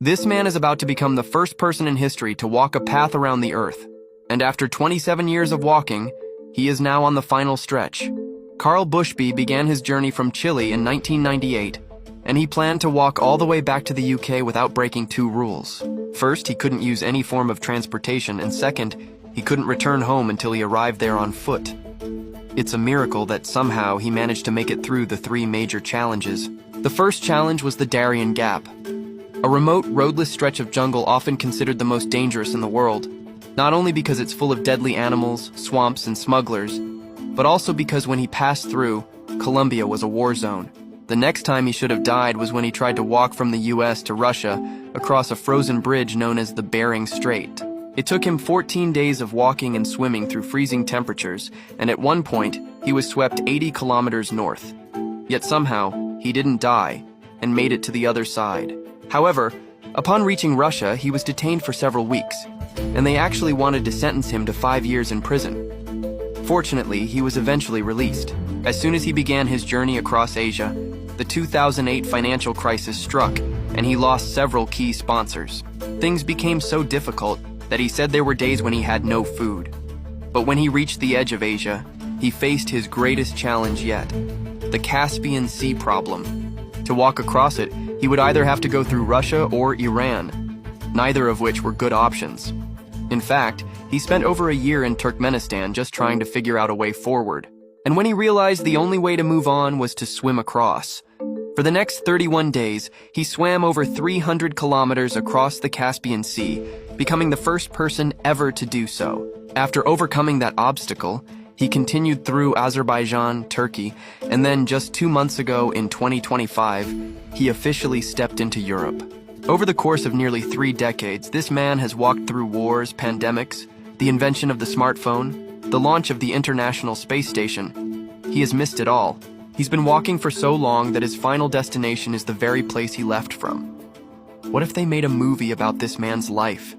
This man is about to become the first person in history to walk a path around the Earth. And after 27 years of walking, he is now on the final stretch. Carl Bushby began his journey from Chile in 1998, and he planned to walk all the way back to the UK without breaking two rules. First, he couldn't use any form of transportation, and second, he couldn't return home until he arrived there on foot. It's a miracle that somehow he managed to make it through the three major challenges. The first challenge was the Darien Gap, a remote, roadless stretch of jungle often considered the most dangerous in the world, not only because it's full of deadly animals, swamps, and smugglers, but also because when he passed through, Colombia was a war zone. The next time he should have died was when he tried to walk from the US to Russia across a frozen bridge known as the Bering Strait. It took him 14 days of walking and swimming through freezing temperatures, and at one point, he was swept 80 kilometers north. Yet somehow, he didn't die and made it to the other side. However, upon reaching Russia, he was detained for several weeks, and they actually wanted to sentence him to 5 years in prison. Fortunately, he was eventually released. As soon as he began his journey across Asia, the 2008 financial crisis struck, and he lost several key sponsors. Things became so difficult that he said there were days when he had no food. But when he reached the edge of Asia, he faced his greatest challenge yet, the Caspian Sea problem. To walk across it, he would either have to go through Russia or Iran, neither of which were good options. In fact, he spent over a year in Turkmenistan just trying to figure out a way forward. And when he realized the only way to move on was to swim across. For the next 31 days, he swam over 300 kilometers across the Caspian Sea, becoming the first person ever to do so. After overcoming that obstacle, he continued through Azerbaijan, Turkey, and then just 2 months ago in 2025, he officially stepped into Europe. Over the course of nearly 3 decades, this man has walked through wars, pandemics, the invention of the smartphone, the launch of the International Space Station. He has missed it all. He's been walking for so long that his final destination is the very place he left from. What if they made a movie about this man's life?